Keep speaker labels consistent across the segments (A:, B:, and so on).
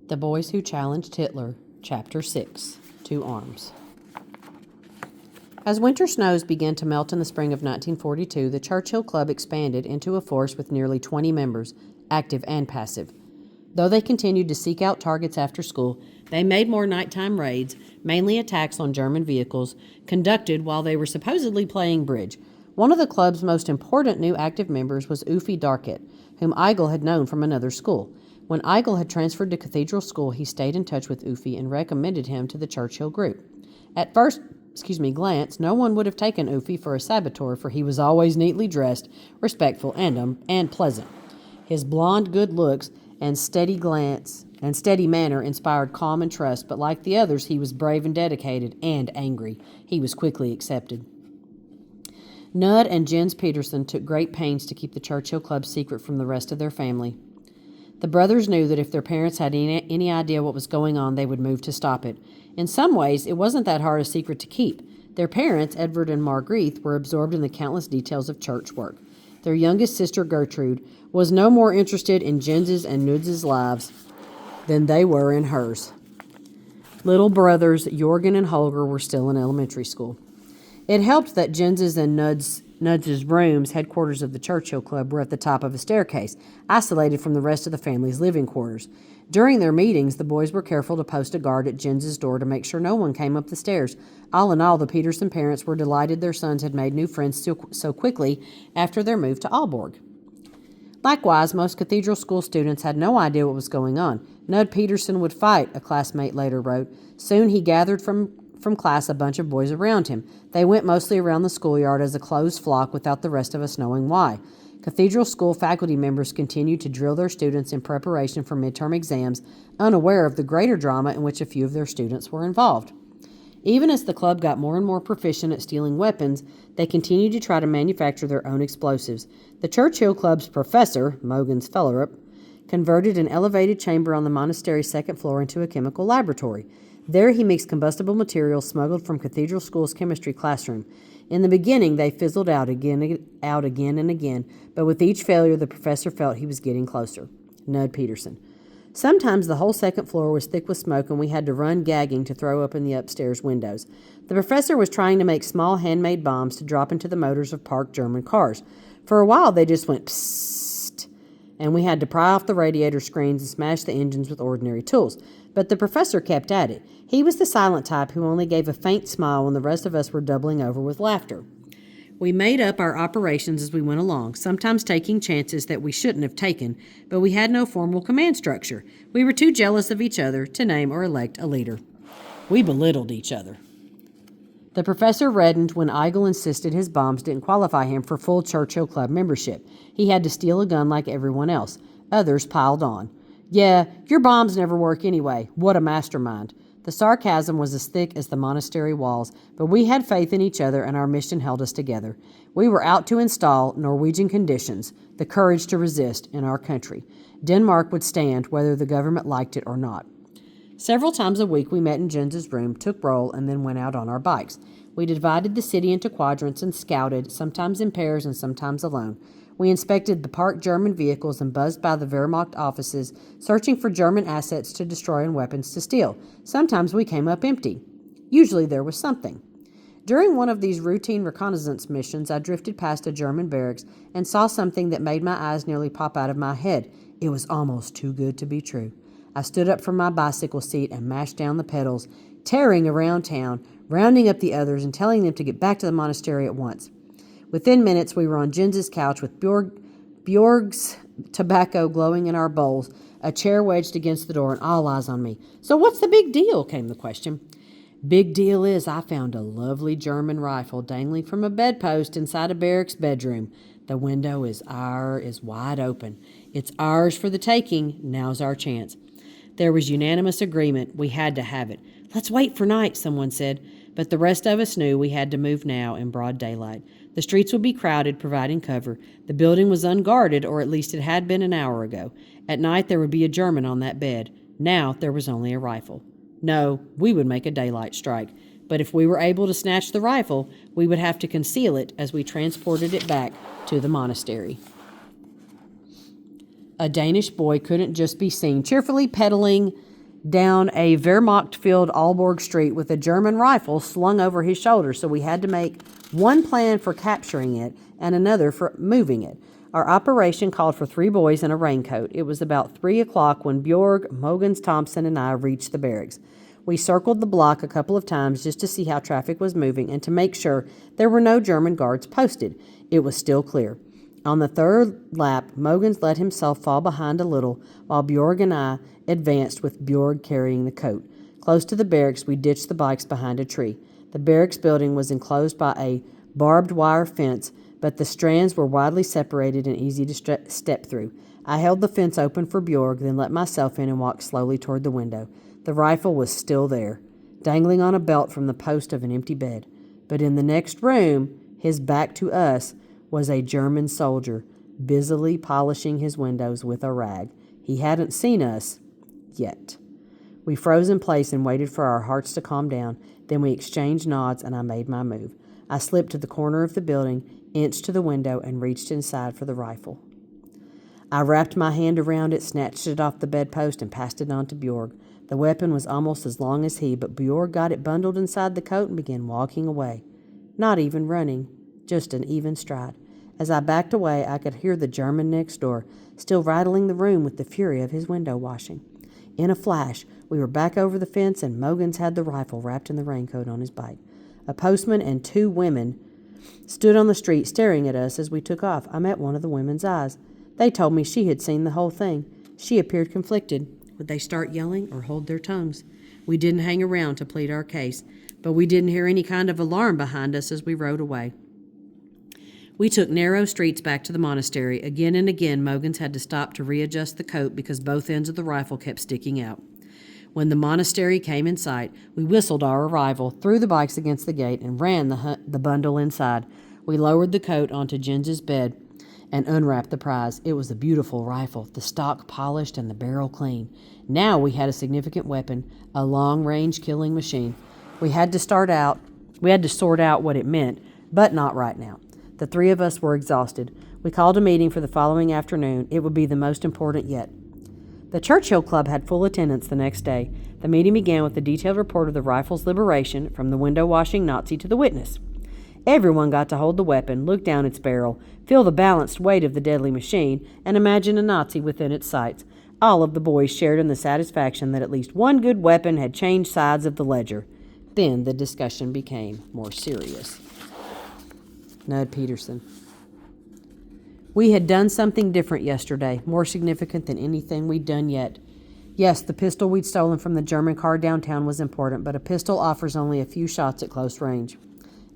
A: The Boys Who Challenged Hitler, Chapter 6, To Arms. As winter snows began to melt in the spring of 1942, the Churchill Club expanded into a force with nearly 20 members, active and passive. Though they continued to seek out targets after school, they made more nighttime raids, mainly attacks on German vehicles, conducted while they were supposedly playing bridge. One of the club's most important new active members was Ufi Darkett, whom Eigel had known from another school. When Eigel had transferred to Cathedral School, he stayed in touch with Ufi and recommended him to the Churchill group. At first glance, no one would have taken Ufi for a saboteur, for he was always neatly dressed, respectful, and pleasant. His blond good looks and steady manner inspired calm and trust, but like the others, he was brave and dedicated, and angry. He was quickly accepted. Nud and Jens Peterson took great pains to keep the Churchill Club secret from the rest of their family. The brothers knew that if their parents had any idea what was going on, they would move to stop it. In some ways, it wasn't that hard a secret to keep. Their parents, Edward and Margrethe, were absorbed in the countless details of church work. Their youngest sister, Gertrude, was no more interested in Jens's and Nud's lives than they were in hers. Little brothers Jorgen and Holger were still in elementary school. It helped that Jens's and Nud's rooms, headquarters of the Churchill Club, were at the top of a staircase, isolated from the rest of the family's living quarters. During their meetings, the boys were careful to post a guard at Jens's door to make sure no one came up the stairs. All in all, the Peterson parents were delighted their sons had made new friends so quickly after their move to Aalborg. Likewise, most Cathedral School students had no idea what was going on. Nud Peterson would fight, a classmate later wrote. Soon he gathered from class a bunch of boys around him. They went mostly around the schoolyard as a closed flock without the rest of us knowing why. Cathedral School faculty members continued to drill their students in preparation for midterm exams, unaware of the greater drama in which a few of their students were involved. Even as the club got more and more proficient at stealing weapons, they continued to try to manufacture their own explosives. The Churchill Club's professor, Mogens Phillip, converted an elevated chamber on the monastery's second floor into a chemical laboratory. There he mixed combustible materials smuggled from Cathedral School's chemistry classroom. In the beginning, they fizzled out again and again, but with each failure, the professor felt he was getting closer. Nud Peterson. Sometimes the whole second floor was thick with smoke, and we had to run gagging to throw open the upstairs windows. The professor was trying to make small handmade bombs to drop into the motors of parked German cars. For a while, they just went psst, and we had to pry off the radiator screens and smash the engines with ordinary tools. But the professor kept at it. He was the silent type who only gave a faint smile when the rest of us were doubling over with laughter. We made up our operations as we went along, sometimes taking chances that we shouldn't have taken, but we had no formal command structure. We were too jealous of each other to name or elect a leader. We belittled each other. The professor reddened when Eigel insisted his bombs didn't qualify him for full Churchill Club membership. He had to steal a gun like everyone else. Others piled on. Yeah, your bombs never work anyway. What a mastermind. The sarcasm was as thick as the monastery walls, but we had faith in each other and our mission held us together. We were out to install Norwegian conditions, the courage to resist, in our country. Denmark would stand whether the government liked it or not. Several times a week we met in Jens's room, took roll, and then went out on our bikes. We divided the city into quadrants and scouted, sometimes in pairs and sometimes alone. We inspected the parked German vehicles and buzzed by the Wehrmacht offices, searching for German assets to destroy and weapons to steal. Sometimes we came up empty. Usually there was something. During one of these routine reconnaissance missions, I drifted past a German barracks and saw something that made my eyes nearly pop out of my head. It was almost too good to be true. I stood up from my bicycle seat and mashed down the pedals, tearing around town, rounding up the others and telling them to get back to the monastery at once. Within minutes, we were on Jens's couch with Bjorg's tobacco glowing in our bowls, a chair wedged against the door, and all eyes on me. So what's the big deal, came the question. Big deal is I found a lovely German rifle dangling from a bedpost inside a barrack's bedroom. The window is wide open. It's ours for the taking. Now's our chance. There was unanimous agreement. We had to have it. Let's wait for night, someone said. But the rest of us knew we had to move now in broad daylight. The streets would be crowded, providing cover. The building was unguarded, or at least it had been an hour ago. At night there would be a German on that bed. Now there was only a rifle. No, we would make a daylight strike. But if we were able to snatch the rifle, we would have to conceal it as we transported it back to the monastery. A Danish boy couldn't just be seen cheerfully pedaling down a Wehrmacht-filled Aalborg street with a German rifle slung over his shoulder, so we had to make one plan for capturing it and another for moving it. Our operation called for 3 boys in a raincoat. It was about 3 o'clock when Bjorg, Mogens Thompson, and I reached the barracks. We circled the block a couple of times just to see how traffic was moving and to make sure there were no German guards posted. It was still clear. On the 3rd lap, Mogens let himself fall behind a little, while Bjorg and I advanced with Bjorg carrying the coat. Close to the barracks, we ditched the bikes behind a tree. The barracks building was enclosed by a barbed wire fence, but the strands were widely separated and easy to step through. I held the fence open for Bjorg, then let myself in and walked slowly toward the window. The rifle was still there, dangling on a belt from the post of an empty bed. But in the next room, his back to us, was a German soldier, busily polishing his windows with a rag. He hadn't seen us yet. We froze in place and waited for our hearts to calm down. Then we exchanged nods, and I made my move. I slipped to the corner of the building, inched to the window, and reached inside for the rifle. I wrapped my hand around it, snatched it off the bedpost, and passed it on to Bjorg. The weapon was almost as long as he, but Bjorg got it bundled inside the coat and began walking away. Not even running, just an even stride. As I backed away, I could hear the German next door, still rattling the room with the fury of his window washing. In a flash, we were back over the fence, and Mogens had the rifle wrapped in the raincoat on his bike. A postman and 2 women stood on the street staring at us as we took off. I met one of the women's eyes. They told me she had seen the whole thing. She appeared conflicted. Would they start yelling or hold their tongues? We didn't hang around to plead our case, but we didn't hear any kind of alarm behind us as we rode away. We took narrow streets back to the monastery. Again and again, Mogens had to stop to readjust the coat because both ends of the rifle kept sticking out. When the monastery came in sight, we whistled our arrival, threw the bikes against the gate, and ran the bundle inside. We lowered the coat onto Jens's bed and unwrapped the prize. It was a beautiful rifle, the stock polished and the barrel clean. Now we had a significant weapon, a long-range killing machine. We had to sort out what it meant, but not right now. The 3 of us were exhausted. We called a meeting for the following afternoon. It would be the most important yet. The Churchill Club had full attendance the next day. The meeting began with a detailed report of the rifle's liberation, from the window-washing Nazi to the witness. Everyone got to hold the weapon, look down its barrel, feel the balanced weight of the deadly machine, and imagine a Nazi within its sights. All of the boys shared in the satisfaction that at least one good weapon had changed sides of the ledger. Then the discussion became more serious. Nud Peterson. We had done something different yesterday, more significant than anything we'd done yet. Yes, the pistol we'd stolen from the German car downtown was important, but a pistol offers only a few shots at close range.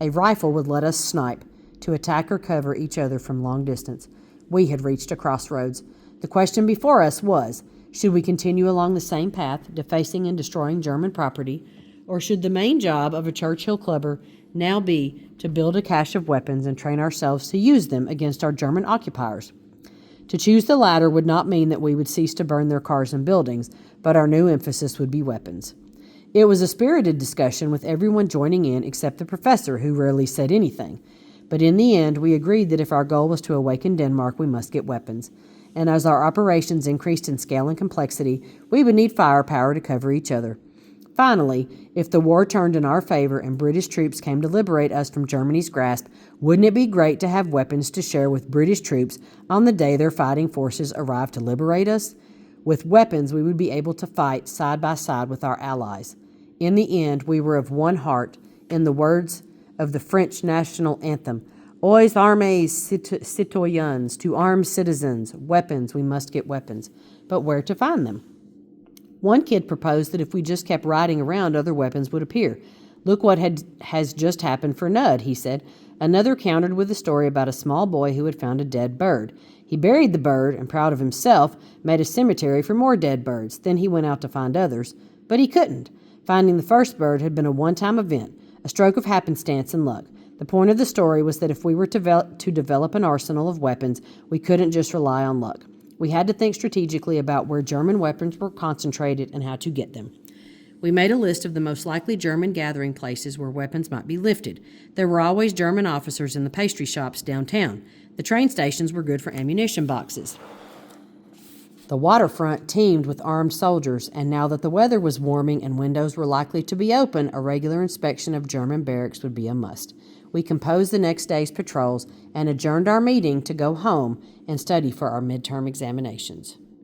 A: A rifle would let us snipe, to attack or cover each other from long distance. We had reached a crossroads. The question before us was, should we continue along the same path, defacing and destroying German property, or should the main job of a Churchill clubber now be to build a cache of weapons and train ourselves to use them against our German occupiers? To choose the latter would not mean that we would cease to burn their cars and buildings, but our new emphasis would be weapons. It was a spirited discussion with everyone joining in except the professor, who rarely said anything. But in the end, we agreed that if our goal was to awaken Denmark, we must get weapons. And as our operations increased in scale and complexity, we would need firepower to cover each other. Finally, if the war turned in our favor and British troops came to liberate us from Germany's grasp, wouldn't it be great to have weapons to share with British troops on the day their fighting forces arrived to liberate us? With weapons, we would be able to fight side by side with our allies. In the end, we were of one heart. In the words of the French national anthem, "Aux armées citoyennes," to armed citizens, weapons, we must get weapons. But where to find them? One kid proposed that if we just kept riding around, other weapons would appear. "Look what has just happened for Nud," he said. Another countered with a story about a small boy who had found a dead bird. He buried the bird and, proud of himself, made a cemetery for more dead birds. Then he went out to find others. But he couldn't. Finding the first bird had been a one-time event, a stroke of happenstance and luck. The point of the story was that if we were to develop an arsenal of weapons, we couldn't just rely on luck. We had to think strategically about where German weapons were concentrated and how to get them. We made a list of the most likely German gathering places where weapons might be lifted. There were always German officers in the pastry shops downtown. The train stations were good for ammunition boxes. The waterfront teemed with armed soldiers, and now that the weather was warming and windows were likely to be open, a regular inspection of German barracks would be a must. We composed the next day's patrols and adjourned our meeting to go home and study for our midterm examinations.